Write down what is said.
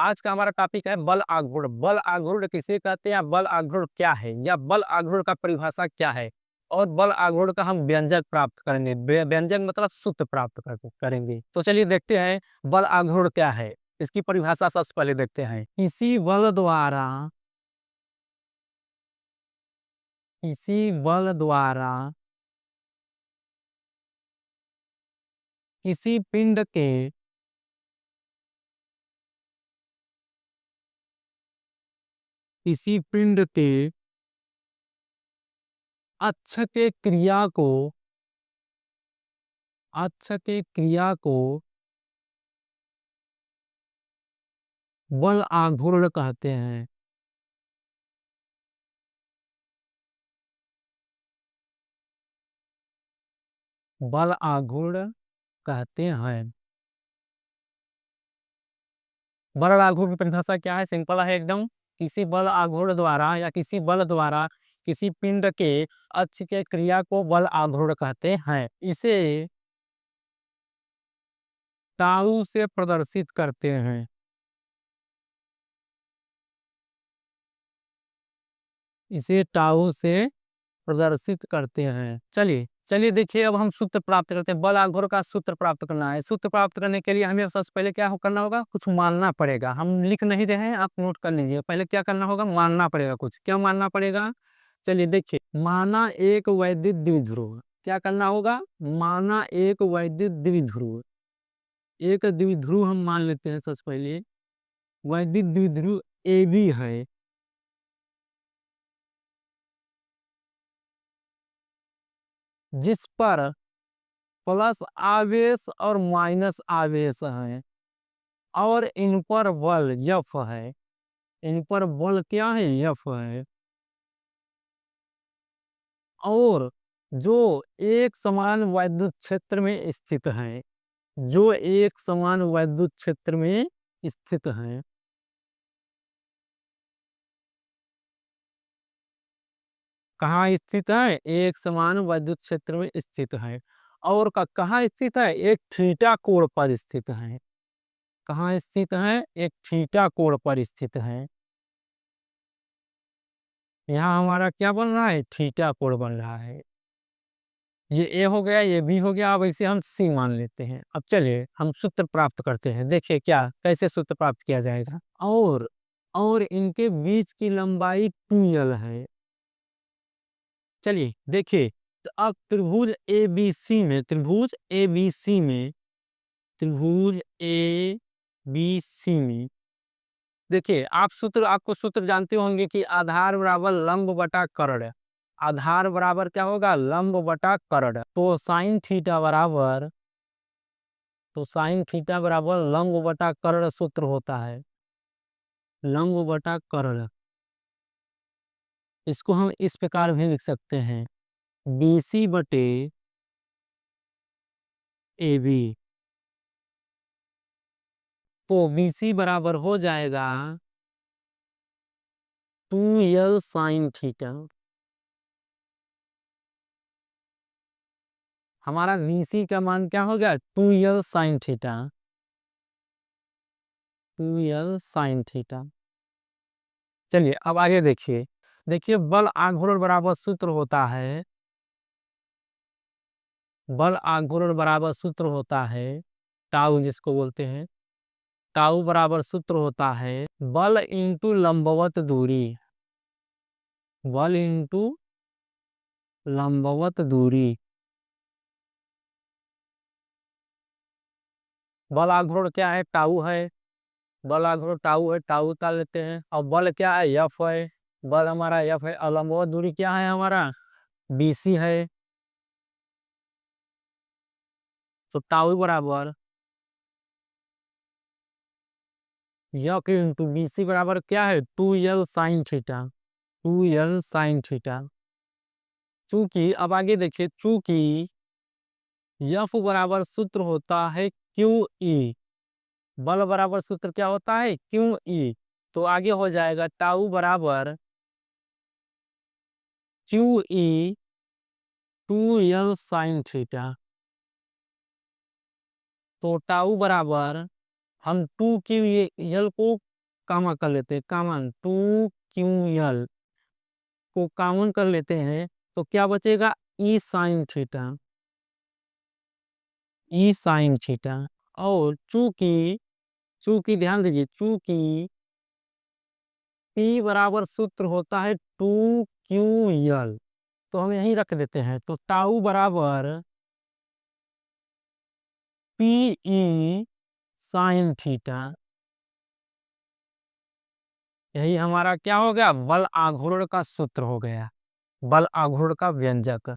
आज का हमारा टॉपिक है बल आघूर्ण। बल आघूर्ण किसे कहते हैं, बल आघूर्ण क्या है, या बल आघूर्ण का परिभाषा क्या है, और बल आघूर्ण का हम व्यंजक प्राप्त करेंगे। व्यंजक मतलब सूत्र प्राप्त करेंगे। तो चलिए देखते हैं बल आघूर्ण क्या है। इसकी परिभाषा सबसे पहले देखते हैं। किसी बल द्वारा किसी पिंड के किसी पिंड के अक्ष के क्रिया को अक्ष के क्रिया को बल आघूर्ण कहते हैं। बल आघूर्ण कहते हैं। बल आघूर्ण की परिभाषा क्या है, सिंपल है एकदम। किसी बल आघूर्ण द्वारा या किसी बल द्वारा किसी पिंड के अक्ष के क्रिया को बल आघूर्ण कहते हैं। इसे टाउ से प्रदर्शित करते हैं। इसे टाउ से प्रदर्शित करते हैं। चलिए चलिए देखिए, अब हम सूत्र प्राप्त करते हैं। बल आघूर्ण का सूत्र प्राप्त करना है। सूत्र प्राप्त करने के लिए हमें सबसे पहले क्या करना होगा, कुछ मानना पड़ेगा। हम लिख नहीं रहे हैं, आप नोट कर लीजिए। पहले क्या करना होगा, मानना पड़ेगा। कुछ क्या मानना पड़ेगा, चलिए देखिए। माना एक वैद्युत द्विध्रुव। क्या करना होगा, माना एक वैद्युत द्विध्रुव। एक द्विध्रुव हम मान लेते हैं सबसे पहले। वैद्युत द्विध्रुव ए बी है, जिस पर प्लस आवेश और माइनस आवेश है, और इन पर बल एफ है। इन पर बल क्या है, एफ है। और जो एक समान वैद्युत क्षेत्र में स्थित है, जो एक समान वैद्युत क्षेत्र में स्थित है। कहाँ स्थित है, एक समान वैद्युत क्षेत्र में स्थित है। और कहाँ स्थित है, एक थीटा कोण पर स्थित है। कहाँ स्थित है, एक थीटा कोण पर स्थित है। यहाँ हमारा क्या बन रहा है, थीटा कोण बन रहा है। ये ए हो गया, ये बी हो गया। अब इसे हम सी मान लेते हैं। अब चलिए हम सूत्र प्राप्त करते हैं। देखिए क्या, कैसे सूत्र प्राप्त किया जाएगा। और इनके बीच की लंबाई 2l है। चलिए देखिए, तो अब त्रिभुज ए बी सी में देखिए, आपको सूत्र जानते होंगे कि आधार बराबर लंब बटा कर्ण। आधार बराबर क्या होगा, लंब बटा कर्ण। तो साइन थीटा बराबर लंब बटा कर्ण सूत्र होता है। लंब बटा कर्ण, इसको हम इस प्रकार भी लिख सकते हैं, BC बटे AB। तो BC बराबर हो जाएगा 2l साइन थीटा। हमारा BC का मान क्या हो गया, 2l sine theta. 2l sine theta. चलिए अब आगे देखिए। देखिए बल आघूर्ण बराबर सूत्र होता है, बल आघूर्ण बराबर सूत्र होता है टाउ, जिसको बोलते हैं। टाउ बराबर सूत्र होता है बल इंटू लंबवत दूरी। बल इंटू लंबवत दूरी। बल आघूर्ण क्या है, टाउ है। बल आघूर्ण टाउ है, टाउ उतार लेते हैं। और बल क्या है, एफ है। बल हमारा एफ है। और लंबवत दूरी क्या है, हमारा BC है। तो टाउ बराबर यफ इंटू BC बराबर क्या है, 2l sine theta. 2l sine theta. चूंकि अब आगे देखिए, चूंकि एफ बराबर सूत्र होता है QE। बल बराबर सूत्र क्या होता है, QE। तो आगे हो जाएगा टाउ बराबर QE 2l साइन थीटा। तो टाउ बराबर हम 2 की एल को कामा कर लेते हैं, कामन 2ql को कॉमन कर लेते हैं तो क्या बचेगा, ई साइन थीटा, ई साइन थीटा। और चूंकि, चूंकि ध्यान दीजिए, चूंकि P बराबर सूत्र होता है 2ql, तो हम यहीं रख देते हैं, तो टाउ बराबर Pe साइन थीटा। यही हमारा क्या हो गया, बल आघूर्ण का सूत्र हो गया, बल आघूर्ण का व्यंजक।